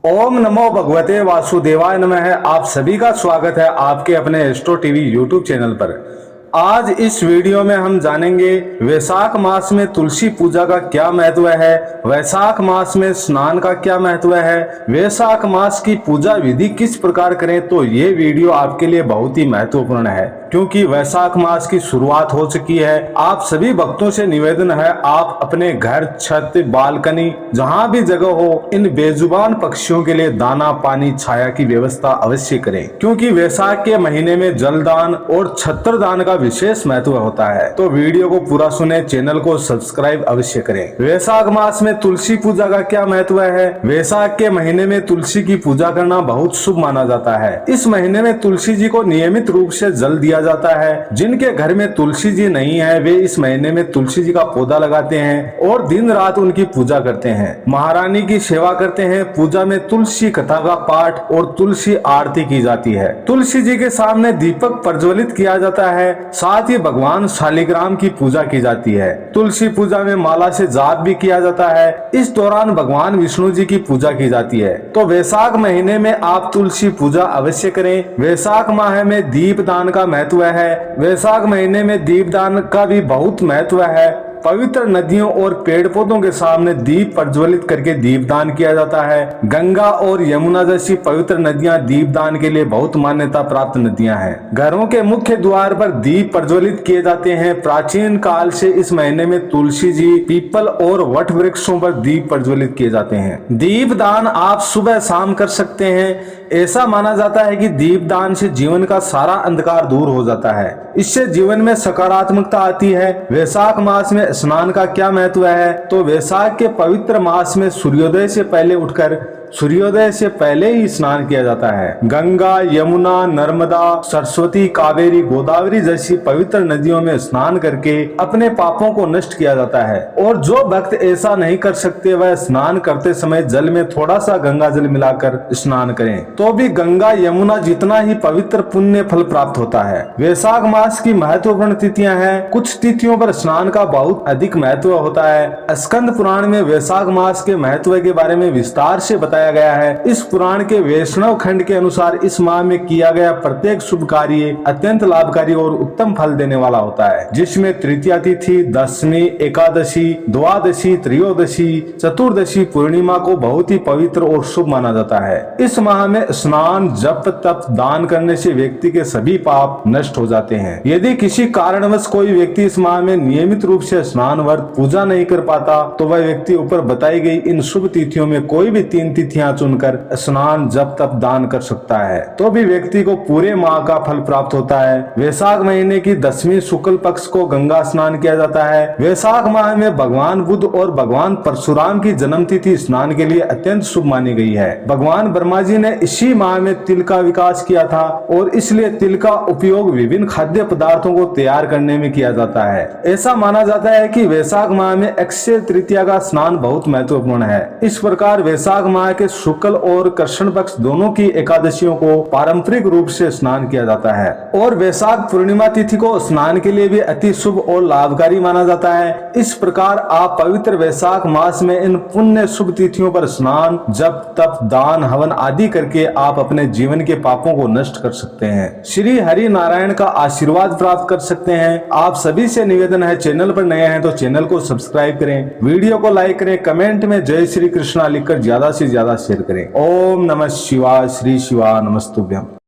ओम नमो भगवते वासुदेवाय नमः। आप सभी का स्वागत है आपके अपने एस्ट्रो टीवी यूट्यूब चैनल पर। आज इस वीडियो में हम जानेंगे वैशाख मास में तुलसी पूजा का क्या महत्व है, वैशाख मास में स्नान का क्या महत्व है, वैशाख मास की पूजा विधि किस प्रकार करें। तो ये वीडियो आपके लिए बहुत ही महत्वपूर्ण है क्योंकि वैशाख मास की शुरुआत हो चुकी है। आप सभी भक्तों से निवेदन है, आप अपने घर, छत, बालकनी, जहां भी जगह हो, इन बेजुबान पक्षियों के लिए दाना, पानी, छाया की व्यवस्था अवश्य करें क्योंकि वैशाख के महीने में जलदान और छत्रदान का विशेष महत्व होता है। तो वीडियो को पूरा सुने, चैनल को सब्सक्राइब अवश्य करें। वैशाख मास में तुलसी पूजा का क्या महत्व है। वैशाख के महीने में तुलसी की पूजा करना बहुत शुभ माना जाता है। इस महीने में तुलसी जी को नियमित रूप से जल दिया जाता है। जिनके घर में तुलसी जी नहीं है वे इस महीने में तुलसी जी का पौधा लगाते हैं और दिन रात उनकी पूजा करते हैं, महारानी की सेवा करते हैं। पूजा में तुलसी कथा का पाठ और तुलसी आरती की जाती है। तुलसी जी के सामने दीपक प्रज्वलित किया जाता है। साथ ही भगवान शालिग्राम की पूजा की जाती है। तुलसी पूजा में माला से जाप भी किया जाता है। इस दौरान भगवान विष्णु जी की पूजा की जाती है। तो वैशाख महीने में आप तुलसी पूजा अवश्य करें। वैशाख माह में दीपदान का महत्व है। वैशाख महीने में दीपदान का भी बहुत महत्व है। पवित्र नदियों और पेड़ पौधों के सामने दीप प्रज्वलित करके दीपदान किया जाता है। गंगा और यमुना जैसी पवित्र नदियां दीपदान के लिए बहुत मान्यता प्राप्त नदियां हैं। घरों के मुख्य द्वार पर दीप प्रज्वलित किए जाते हैं। प्राचीन काल से इस महीने में तुलसी जी, पीपल और वट वृक्षों पर दीप प्रज्वलित किए जाते हैं। दीपदान आप सुबह शाम कर सकते हैं। ऐसा माना जाता है कि दीपदान से जीवन का सारा अंधकार दूर हो जाता है। इससे जीवन में सकारात्मकता आती है। वैशाख मास में स्नान का क्या महत्व है। तो वैशाख के पवित्र मास में सूर्योदय से पहले उठकर सूर्योदय से पहले ही स्नान किया जाता है। गंगा, यमुना, नर्मदा, सरस्वती, कावेरी, गोदावरी जैसी पवित्र नदियों में स्नान करके अपने पापों को नष्ट किया जाता है। और जो भक्त ऐसा नहीं कर सकते वह स्नान करते समय जल में थोड़ा सा गंगा जल मिलाकर स्नान करें तो भी गंगा, यमुना जितना ही पवित्र पुण्य फल प्राप्त होता है। वैशाख मास की महत्वपूर्ण तिथियां हैं। कुछ तिथियों पर स्नान का बहुत अधिक महत्व होता है। स्कंद पुराण में वैशाख मास के महत्व के बारे में विस्तार से बताया गया है। इस पुराण के वैष्णव खंड के अनुसार इस माह में किया गया प्रत्येक शुभ कार्य अत्यंत लाभकारी और उत्तम फल देने वाला होता है, जिसमें तृतीया तिथि, दशमी, एकादशी, द्वादशी, त्रयोदशी, चतुर्दशी, पूर्णिमा को बहुत ही पवित्र और शुभ माना जाता है। इस माह में स्नान, जप, तप, दान करने से व्यक्ति के सभी पाप नष्ट हो जाते हैं। यदि किसी कारणवश कोई व्यक्ति इस माह में नियमित रूप से स्नान, व्रत, पूजा नहीं कर पाता तो वह व्यक्ति ऊपर बताई गई इन शुभ तिथियों में कोई भी 3 तिथियां चुनकर स्नान, जप, तप, दान कर सकता है तो भी व्यक्ति को पूरे माह का फल प्राप्त होता है। वैशाख महीने की दसवीं शुक्ल पक्ष को गंगा स्नान किया जाता है। वैशाख माह में भगवान बुद्ध और भगवान परशुराम की जन्म तिथि स्नान के लिए अत्यंत शुभ मानी गई है। भगवान ब्रह्मा जी ने इसी माह में तिल का विकास किया था और इसलिए तिल का उपयोग विभिन्न खाद्य पदार्थों को तैयार करने में किया जाता है। ऐसा माना जाता है कि वैशाख माह में अक्षय तृतीया का स्नान बहुत महत्वपूर्ण है। इस प्रकार वैशाख माह के शुक्ल और कृष्ण पक्ष दोनों की एकादशियों को पारंपरिक रूप से स्नान किया जाता है और वैशाख पूर्णिमा तिथि को स्नान के लिए भी अति शुभ और लाभकारी माना जाता है। इस प्रकार आप पवित्र वैशाख मास में इन पुण्य शुभ तिथियों पर स्नान, जप, तप, दान, हवन आदि करके आप अपने जीवन के पापों को नष्ट कर सकते हैं, श्री हरि नारायण का आशीर्वाद प्राप्त कर सकते हैं। आप सभी से निवेदन है, चैनल पर नए हैं तो चैनल को सब्सक्राइब करें, वीडियो को लाइक करें, कमेंट में जय श्री कृष्णा लिखकर ज्यादा से ज्यादा शेयर करें। ओम नमः शिवाय, श्री शिवा नमस्तुभ्यम।